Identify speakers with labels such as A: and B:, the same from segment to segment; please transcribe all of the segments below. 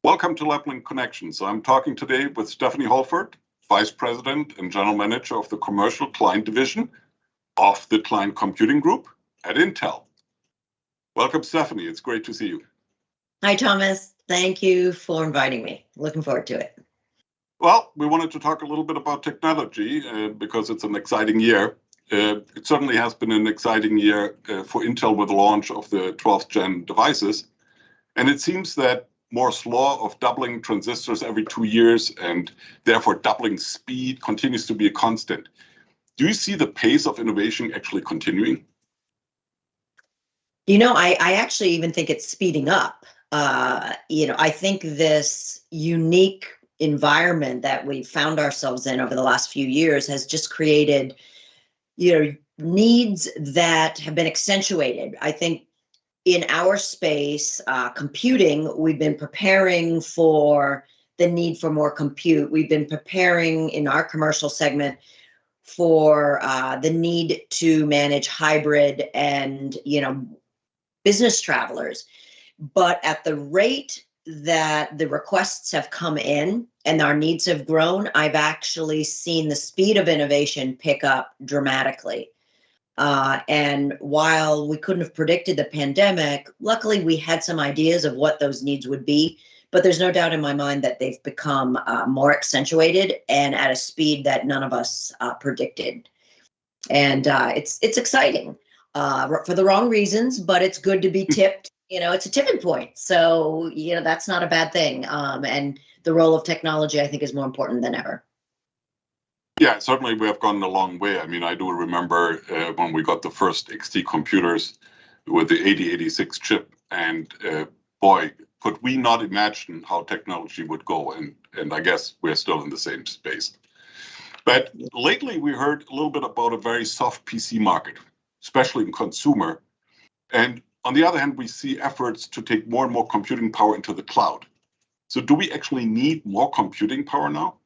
A: Welcome to Laplink Connections. I'm talking today with Stephanie Hallford, Vice President and General Manager of the Commercial Client Division of the Client Computing Group at Intel. Welcome, Stephanie. It's great to see you.
B: Hi, Thomas. Thank you for inviting me. Looking forward to it.
A: Well, we wanted to talk a little bit about technology because it's an exciting year. It certainly has been an exciting year for Intel with the launch of the 12th gen devices. And it seems that Moore's law of doubling transistors every 2 years and therefore doubling speed continues to be a constant. Do you see the pace of innovation actually continuing?
B: You know, I actually even think it's speeding up. I think this unique environment that we've found ourselves in over the last few years has just created, needs that have been accentuated. I think in our space, computing, we've been preparing for the need for more compute. We've been preparing in our commercial segment for the need to manage hybrid and, business travelers. But at the rate that the requests have come in and our needs have grown, I've actually seen the speed of innovation pick up dramatically. And while we couldn't have predicted the pandemic, luckily we had some ideas of what those needs would be, but there's no doubt in my mind that they've become more accentuated and at a speed that none of us predicted. And it's exciting for the wrong reasons, but it's good to be tipped. It's a tipping point. So, that's not a bad thing. And the role of technology, I think, is more important than ever.
A: Yeah, certainly we have gone a long way. I mean, I do remember when we got the first XT computers with the 8086 chip, and boy, could we not imagine how technology would go. And I guess we're still in the same space. But lately we heard a little bit about a very soft PC market, especially in consumer. And on the other hand, we see efforts to take more and more computing power into the cloud. So do we actually need more computing power now?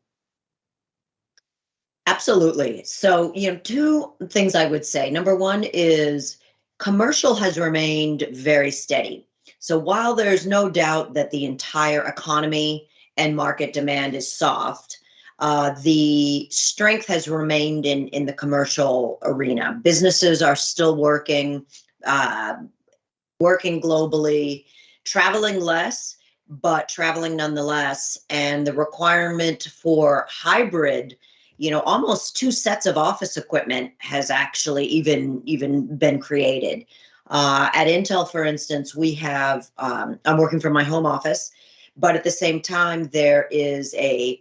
B: Absolutely. So, two things I would say. Number one is commercial has remained very steady. So while there's no doubt that the entire economy and market demand is soft, the strength has remained in the commercial arena. Businesses are still working globally, traveling less, but traveling nonetheless. And the requirement for hybrid, almost 2 sets of office equipment has actually even been created. At Intel, for instance, we have, I'm working from my home office, but at the same time, there is a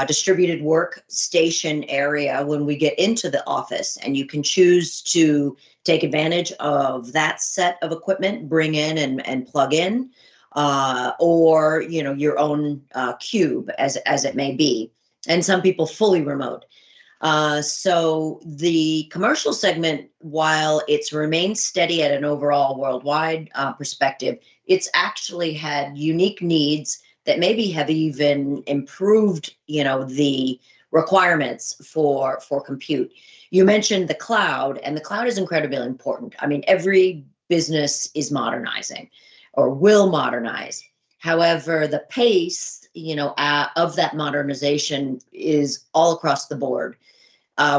B: distributed workstation area when we get into the office, and you can choose to take advantage of that set of equipment, bring in and plug in, or, your own cube as it may be. And some people fully remote. So the commercial segment, while it's remained steady at an overall worldwide perspective, it's actually had unique needs that maybe have even improved, the requirements for compute. You mentioned the cloud, and the cloud is incredibly important. I mean, every business is modernizing or will modernize. However, the pace of that modernization is all across the board.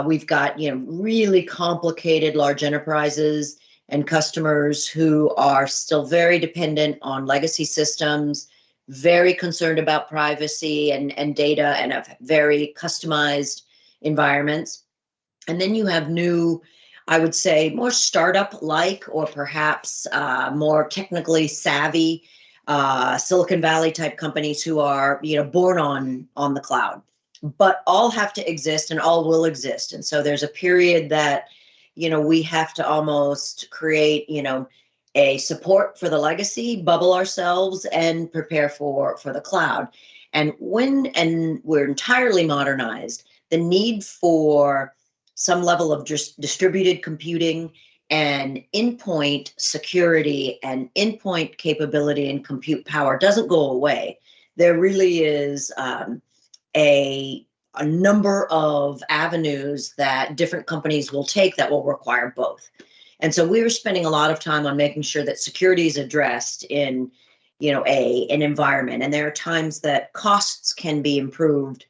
B: We've got, really complicated large enterprises and customers who are still very dependent on legacy systems, very concerned about privacy and data, and have very customized environments. And then you have new, I would say, more startup-like or perhaps more technically savvy Silicon Valley type companies who are, born on the cloud, but all have to exist and all will exist. And so there's a period that, we have to almost create, a support for the legacy, bubble ourselves, and prepare for the cloud. And when we're entirely modernized, the need for some level of just distributed computing and endpoint security and endpoint capability and compute power doesn't go away. There really is a number of avenues that different companies will take that will require both. And so we were spending a lot of time on making sure that security is addressed in, an environment. And there are times that costs can be improved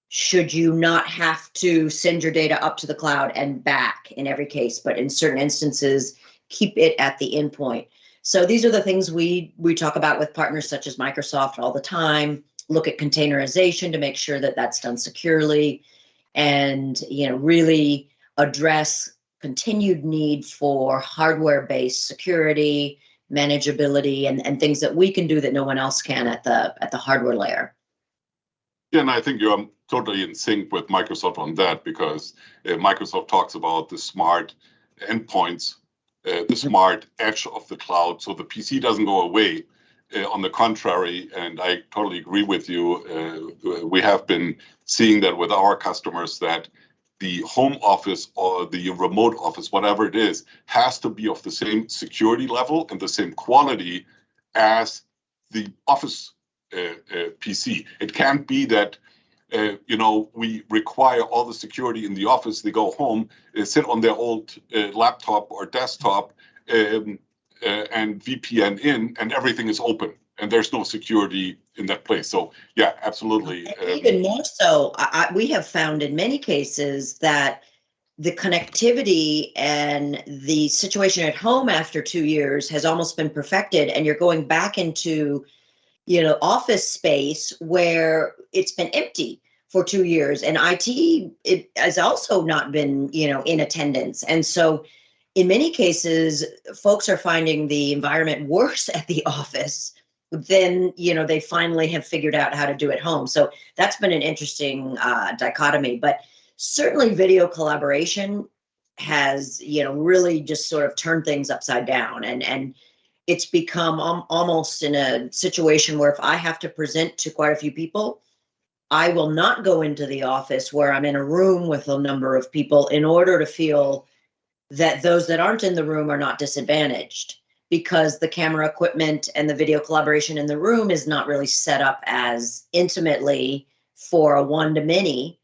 B: should you not have to send your data up to the cloud and back in every case, but in certain instances, keep it at the endpoint. So these are the things we talk about with partners such as Microsoft all the time. Look at containerization to make sure that that's done securely, and really address continued need for hardware-based security, manageability, and things that we can do that no one else can at the hardware layer.
A: Yeah, and I think you're totally in sync with Microsoft on that, because Microsoft talks about the smart endpoints, the smart edge of the cloud. So the PC doesn't go away. On the contrary, and I totally agree with you, we have been seeing that with our customers, that the home office or the remote office, whatever it is, has to be of the same security level and the same quality as the office PC. It can't be that we require all the security in the office. They go home, sit on their old laptop or desktop, and VPN in, and everything is open, and there's no security in that place. So yeah, absolutely.
B: Even more so, we have found in many cases that the connectivity and the situation at home after 2 years has almost been perfected, and you're going back into office space where it's been empty for 2 years, and it has also not been, in attendance. And so in many cases, folks are finding the environment worse at the office than, they finally have figured out how to do at home. So that's been an interesting dichotomy, but certainly video collaboration has, really just sort of turned things upside down. And it's become almost in a situation where if I have to present to quite a few people, I will not go into the office where I'm in a room with a number of people in order to feel that those that aren't in the room are not disadvantaged, because the camera equipment and the video collaboration in the room is not really set up as intimately for a one-to-many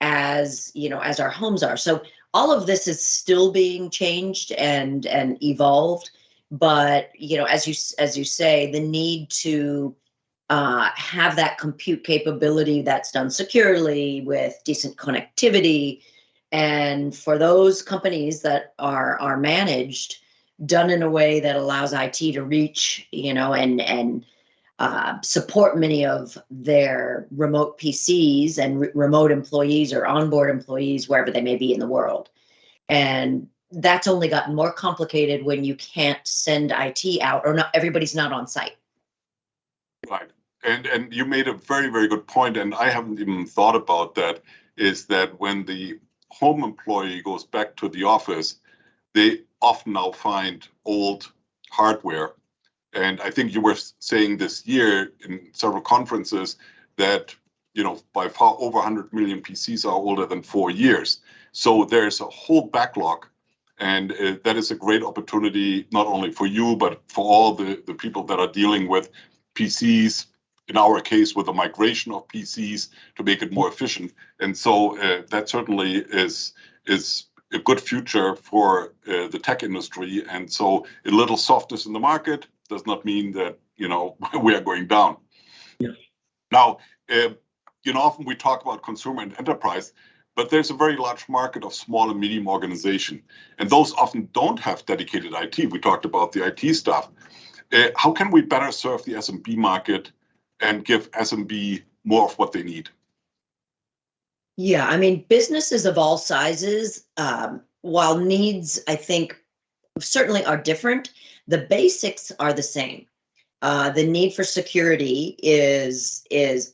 B: as our homes are. So all of this is still being changed and evolved. But as you say, the need to have that compute capability that's done securely with decent connectivity, and for those companies that are managed, done in a way that allows IT to reach, and support many of their remote PCs and remote employees or onboard employees wherever they may be in the world. And that's only gotten more complicated when you can't send IT out, or not everybody's not on site.
A: Right. And you made a very, very good point, and I haven't even thought about that, is that when the home employee goes back to the office, they often now find old hardware. And I think you were saying this year in several conferences that, by far over 100 million PCs are older than 4 years. So there's a whole backlog. And that is a great opportunity, not only for you, but for all the people that are dealing with PCs, in our case, with the migration of PCs to make it more efficient. And so that certainly is a good future for the tech industry. And so a little softness in the market does not mean that, we are going down.
B: Yeah.
A: Now, often we talk about consumer and enterprise, but there's a very large market of small and medium organization, and those often don't have dedicated IT. We talked about the IT stuff. How can we better serve the SMB market and give SMB more of what they need?
B: Yeah, I mean, businesses of all sizes, while needs, I think, certainly are different, the basics are the same. The need for security is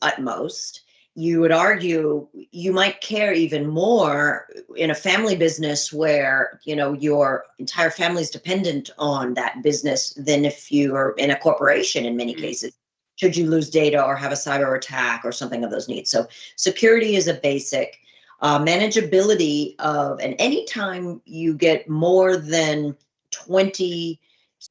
B: utmost. You would argue you might care even more in a family business where, your entire family is dependent on that business than if you are in a corporation in many cases, should you lose data or have a cyber attack or something of those needs. So security is a basic. Manageability and anytime you get more than 20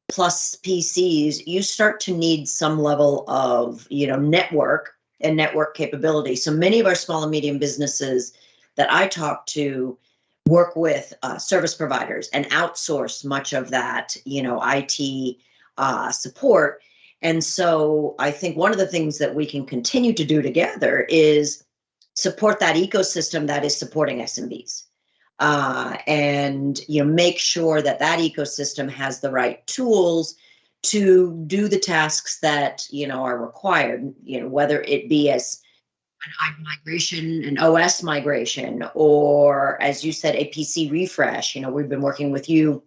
B: plus PCs, you start to need some level of, network and network capability. So many of our small and medium businesses that I talk to work with service providers and outsource much of that, IT support. And so I think one of the things that we can continue to do together is support that ecosystem that is supporting SMBs. And make sure that that ecosystem has the right tools to do the tasks that are required, whether it be as an migration, an OS migration, or as you said, a PC refresh. We've been working with you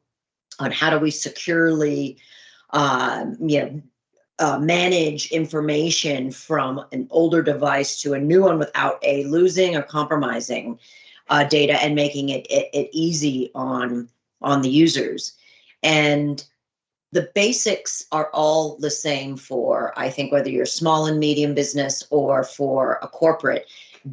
B: on how do we securely manage information from an older device to a new one without losing or compromising data, and making it easy on the users. And the basics are all the same for, I think, whether you're small and medium business or for a corporate,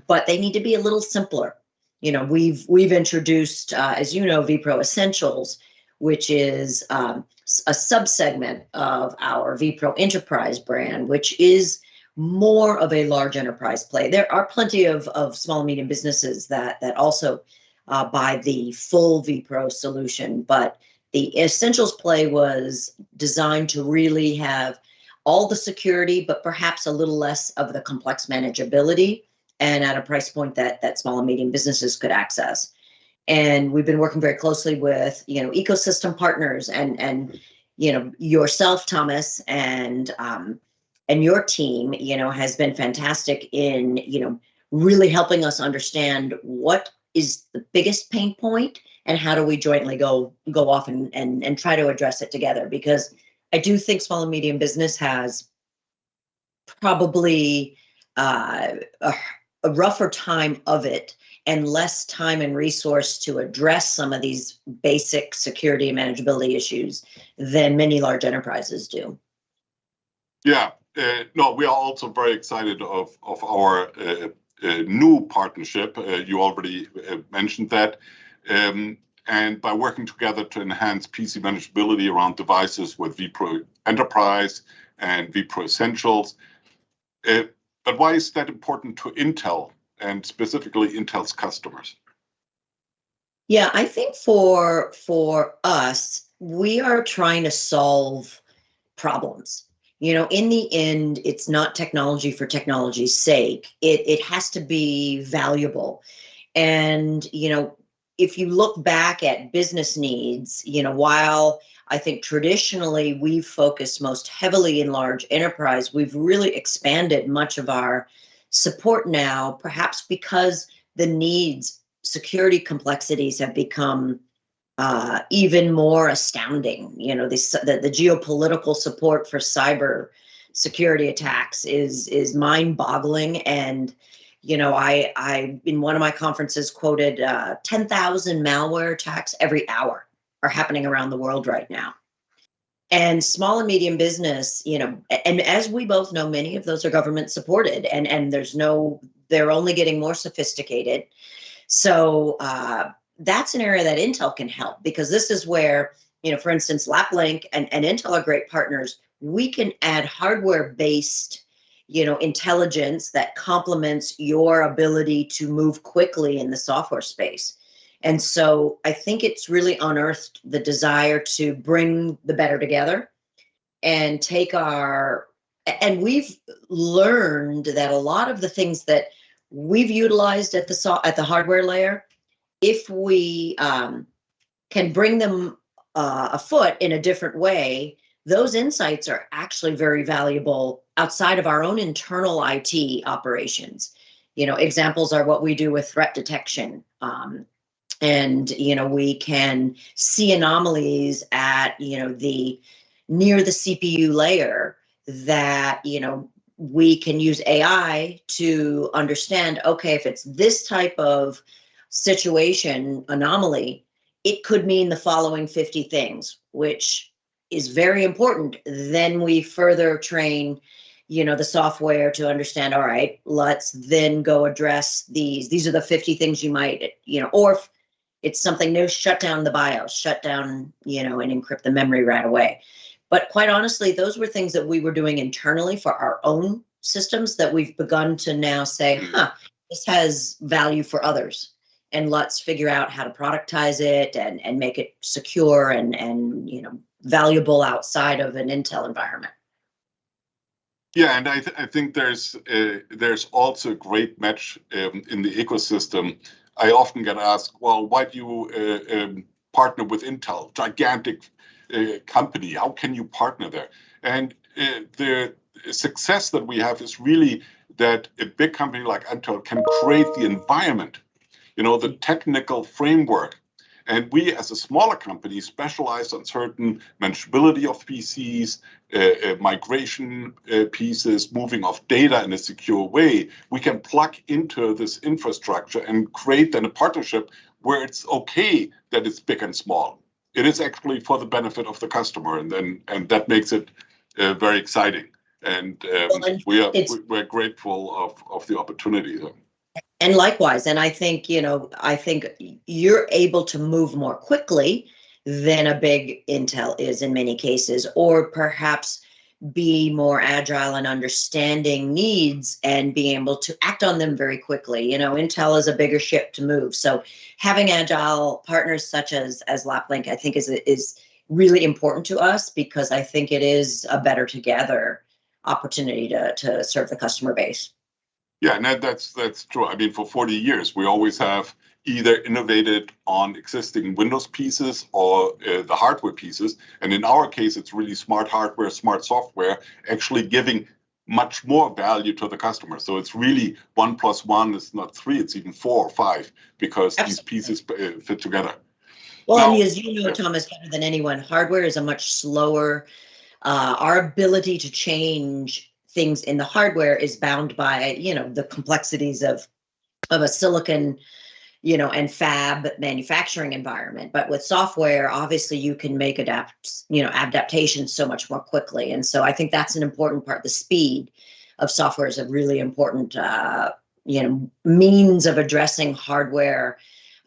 B: but they need to be a little simpler. We've introduced, as you know, vPro Essentials, which is a subsegment of our vPro Enterprise brand, which is more of a large enterprise play. There are plenty of small and medium businesses that also buy the full vPro solution, but the Essentials play was designed to really have all the security, but perhaps a little less of the complex manageability, and at a price point that small and medium businesses could access. And we've been working very closely with ecosystem partners and yourself, Thomas, and your team has been fantastic in really helping us understand what is the biggest pain point and how do we jointly go off and try to address it together. Because I do think small and medium business has probably a rougher time of it and less time and resource to address some of these basic security and manageability issues than many large enterprises do.
A: Yeah, no, we are also very excited of our new partnership. You already mentioned that. And by working together to enhance PC manageability around devices with vPro Enterprise and vPro Essentials. But why is that important to Intel and specifically Intel's customers?
B: Yeah, I think for us, we are trying to solve problems. In the end, it's not technology for technology's sake. It has to be valuable. And, if you look back at business needs, while I think traditionally we've focused most heavily in large enterprise, we've really expanded much of our support now, perhaps because the needs, security complexities have become even more astounding. The geopolitical support for cyber security attacks is mind-boggling. And I in one of my conferences quoted 10,000 malware attacks every hour are happening around the world right now. And small and medium business, and as we both know, many of those are government supported, and they're only getting more sophisticated. So that's an area that Intel can help, because this is where, for instance, Laplink and Intel are great partners. We can add hardware-based intelligence that complements your ability to move quickly in the software space. And so I think it's really unearthed the desire to bring the better together and and we've learned that a lot of the things that we've utilized at the hardware layer, if we can bring them afoot in a different way, those insights are actually very valuable outside of our own internal IT operations. Examples are what we do with threat detection. And we can see anomalies at, near the CPU layer that, we can use AI to understand, okay, if it's this type of situation anomaly, it could mean the following 50 things, which is very important. Then we further train, the software to understand, all right, let's then go address these. These are the 50 things you might, or if it's something new, shut down the BIOS, shut down, and encrypt the memory right away. But quite honestly, those were things that we were doing internally for our own systems that we've begun to now say, this has value for others. and let's figure out how to productize it and make it secure and valuable outside of an Intel environment.
A: Yeah, and I think there's also a great match in the ecosystem. I often get asked, well, why do you partner with Intel, gigantic company? How can you partner there? And the success that we have is really that a big company like Intel can create the environment, the technical framework. And we, as a smaller company, specialize on certain manageability of PCs, migration pieces, moving of data in a secure way. We can plug into this infrastructure and create then a partnership where it's okay that it's big and small. It is actually for the benefit of the customer, and that makes it very exciting. And we're grateful of the opportunity.
B: And likewise, and I think you're able to move more quickly than a big Intel is in many cases, or perhaps be more agile and understanding needs and being able to act on them very quickly. Intel is a bigger ship to move. So having agile partners such as Laplink, I think is really important to us, because I think it is a better together opportunity to serve the customer base.
A: Yeah, and that's true. I mean, for 40 years, we always have either innovated on existing Windows pieces or the hardware pieces. And in our case, it's really smart hardware, smart software, actually giving much more value to the customer. So it's really 1 + 1 is not 3, it's even 4 or 5, because these pieces fit together.
B: Well, and as you know, Thomas, better than anyone, hardware is a much slower. Our ability to change things in the hardware is bound by the complexities of a silicon and fab manufacturing environment. But with software, obviously you can make adaptations so much more quickly. And so I think that's an important part. The speed of software is a really important means of addressing hardware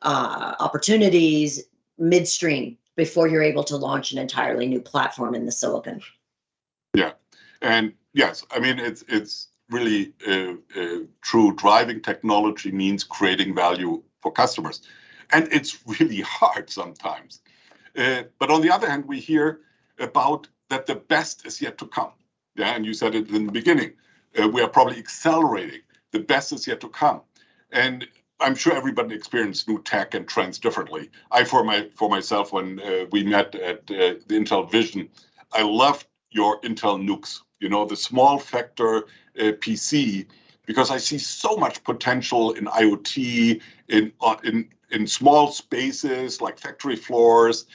B: opportunities midstream before you're able to launch an entirely new platform in the silicon.
A: Yeah, and yes, I mean, it's really true. Driving technology means creating value for customers. And it's really hard sometimes. But on the other hand, we hear about that the best is yet to come. Yeah, and you said it in the beginning. We are probably accelerating. The best is yet to come. And I'm sure everybody experienced new tech and trends differently. For myself, when we met at the Intel Vision, I loved your Intel Nukes, the small factor PC, because I see so much potential in IoT, in small spaces like factory floors,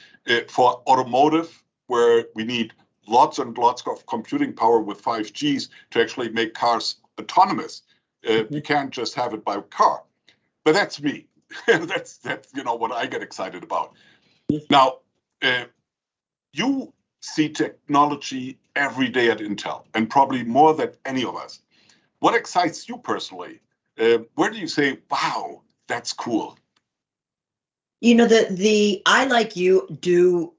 A: for automotive, where we need lots and lots of computing power with 5Gs to actually make cars autonomous. You can't just have it by car. But that's me. that's what I get excited about. Now, you see technology every day at Intel, and probably more than any of us. What excites you personally? Where do you say, wow, that's cool?
B: I, like you, do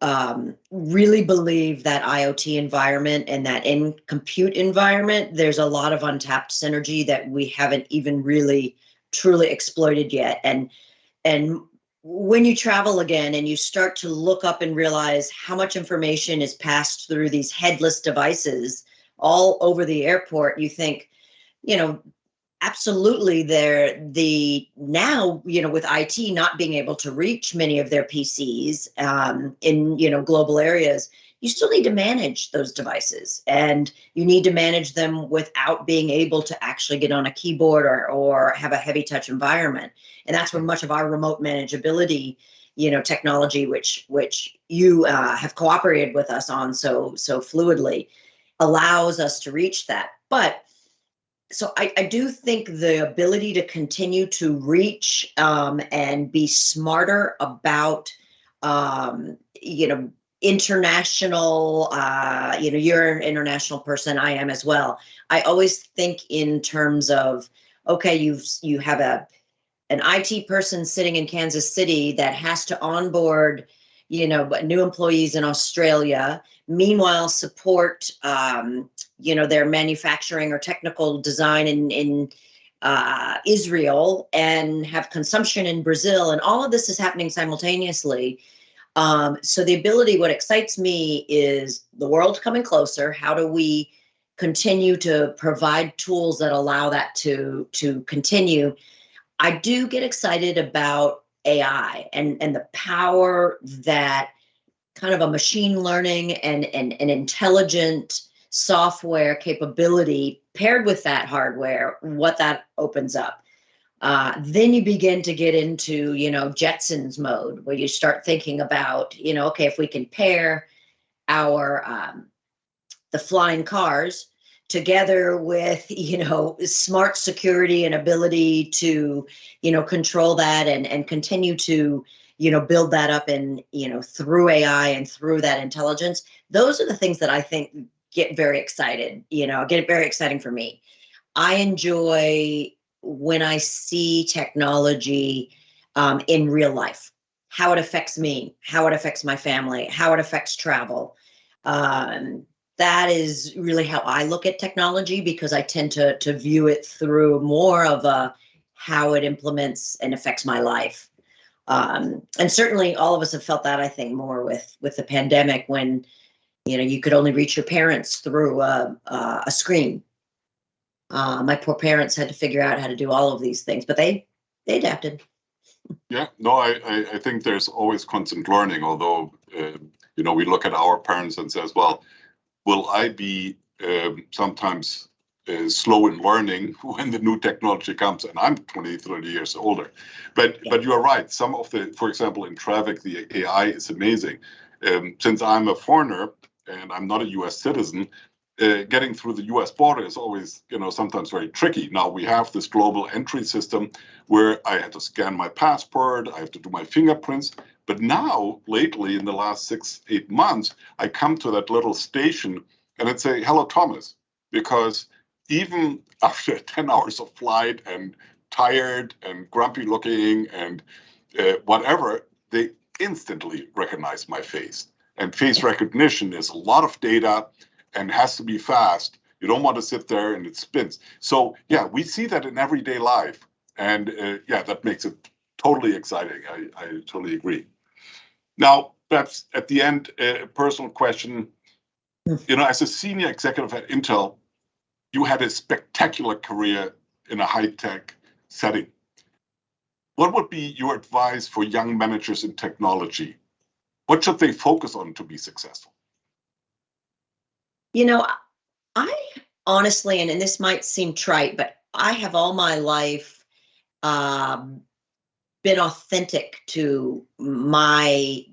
B: really believe that IoT environment and that in compute environment, there's a lot of untapped synergy that we haven't even really truly exploited yet. And when you travel again and you start to look up and realize how much information is passed through these headless devices all over the airport, you think, absolutely, now with IT not being able to reach many of their PCs in global areas, you still need to manage those devices, and you need to manage them without being able to actually get on a keyboard or have a heavy touch environment. And that's where much of our remote manageability technology, which you have cooperated with us on so fluidly, allows us to reach that. But so I do think the ability to continue to reach and be smarter about, international, you're an international person, I am as well. I always think in terms of, okay, you have an IT person sitting in Kansas City that has to onboard, new employees in Australia, meanwhile support, their manufacturing or technical design in Israel and have consumption in Brazil, and all of this is happening simultaneously. So the ability, what excites me is the world coming closer. How do we continue to provide tools that allow that to continue? I do get excited about AI and the power that kind of a machine learning and an intelligent software capability paired with that hardware, what that opens up. Then you begin to get into, Jetsons mode, where you start thinking about, okay, if we can pair our the flying cars together with, smart security and ability to, control that and continue to, build that up and, through AI and through that intelligence. Those are the things that I think get very excited, get very exciting for me. I enjoy when I see technology in real life, how it affects me, how it affects my family, how it affects travel. That is really how I look at technology, because I tend to view it through more of a how it implements and affects my life. And certainly all of us have felt that, I think, more with the pandemic, when you could only reach your parents through a screen. My poor parents had to figure out how to do all of these things, but they adapted.
A: Yeah, no, I think there's always constant learning, although, we look at our parents and says, well, will I be sometimes slow in learning when the new technology comes, and I'm 20, 30 years older. But you are right. Some of for example, in traffic, the AI is amazing. Since I'm a foreigner and I'm not a US citizen, getting through the US border is always, sometimes very tricky. Now we have this global entry system where I had to scan my passport, I have to do my fingerprints. But now, lately, in the last 6-8 months, I come to that little station and I'd say, hello, Thomas, because even after 10 hours of flight and tired and grumpy looking and whatever, they instantly recognize my face. And face recognition is a lot of data and has to be fast. You don't want to sit there and it spins. So yeah, we see that in everyday life. And that makes it totally exciting. I totally agree. Now, perhaps at the end, a personal question. As a senior executive at Intel, you had a spectacular career in a high-tech setting. What would be your advice for young managers in technology? What should they focus on to be successful?
B: I honestly, and this might seem trite, but I have all my life been authentic to my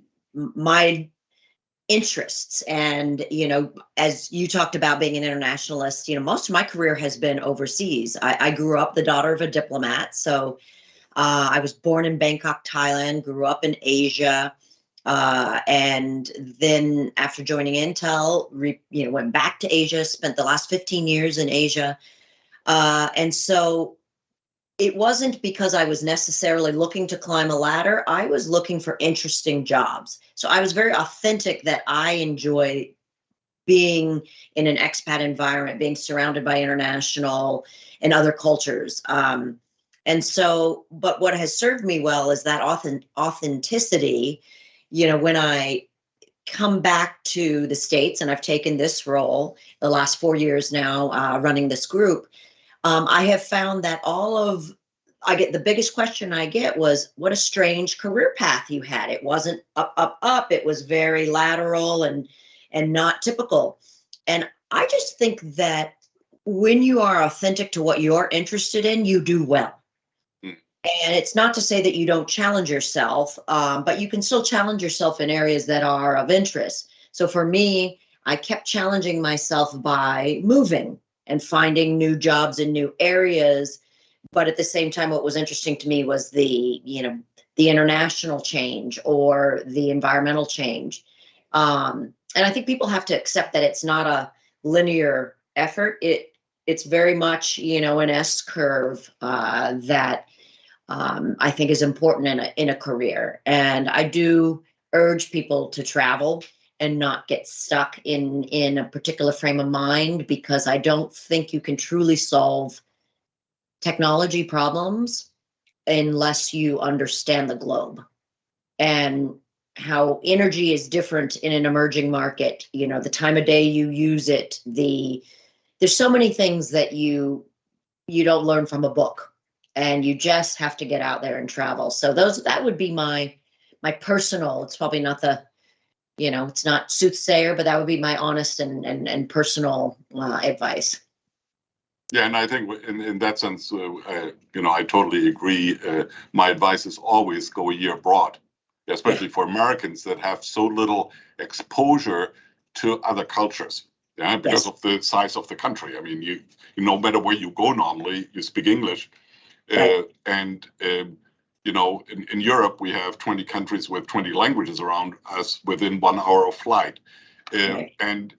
B: interests. And, as you talked about being an internationalist, most of my career has been overseas. I grew up the daughter of a diplomat. So I was born in Bangkok, Thailand, grew up in Asia. And then after joining Intel, went back to Asia, spent the last 15 years in Asia. And so it wasn't because I was necessarily looking to climb a ladder. I was looking for interesting jobs. So I was very authentic that I enjoy being in an expat environment, being surrounded by international and other cultures. And so, but what has served me well is that authenticity. When I come back to the States, and I've taken this role the last 4 years now, running this group, I have found that the biggest question I get was, what a strange career path you had. It wasn't up, up, up. It was very lateral and not typical. And I just think that when you are authentic to what you're interested in, you do well. And it's not to say that you don't challenge yourself, but you can still challenge yourself in areas that are of interest. So for me, I kept challenging myself by moving and finding new jobs in new areas. But at the same time, what was interesting to me was the international change or the environmental change. And I think people have to accept that it's not a linear effort. It's very much, an S curve that I think is important in a career. And I do urge people to travel and not get stuck in a particular frame of mind, because I don't think you can truly solve technology problems unless you understand the globe and how energy is different in an emerging market. You know, the time of day you use it, there's so many things that you don't learn from a book, and you just have to get out there and travel. So that would be my personal, it's probably not the, you know, it's not soothsayer, but that would be my honest and personal advice.
A: Yeah, and I think in that sense, you know, I totally agree. My advice is always go a year abroad, especially for Americans that have so little exposure to other cultures. Yeah, because of the size of the country. I mean, you no matter where you go normally, you speak English. And you know, in Europe, we have 20 countries with 20 languages around us within 1 hour of flight. And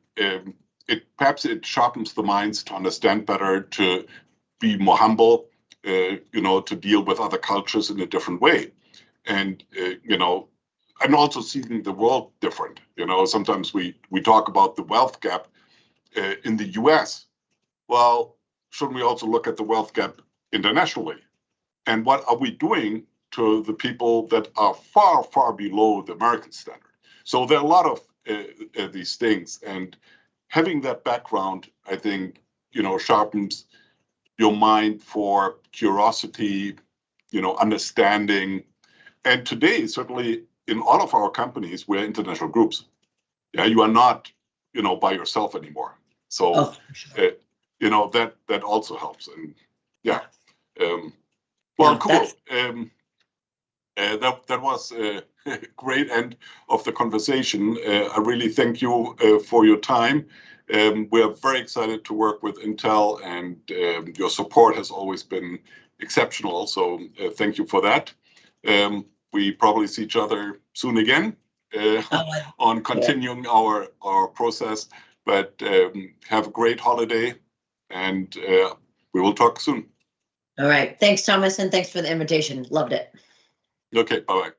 A: perhaps it sharpens the minds to understand better, to be more humble, you know, to deal with other cultures in a different way. And, you know, and also seeing the world different. You know, sometimes we talk about the wealth gap in the US. Well, shouldn't we also look at the wealth gap internationally? And what are we doing to the people that are far, far below the American standard? So there are a lot of these things. And having that background, I think, you know, sharpens your mind for curiosity, you know, understanding. And today, certainly in all of our companies, we're international groups. Yeah, you are not, you know, by yourself anymore. So, you know, that also helps. And yeah. Well, cool. That was a great end of the conversation. I really thank you for your time. We're very excited to work with Intel, and your support has always been exceptional. So thank you for that. We probably see each other soon again on continuing our process. But have a great holiday, and we will talk soon.
B: All right. Thanks, Thomas, and thanks for the invitation. Loved it.
A: Okay, bye-bye.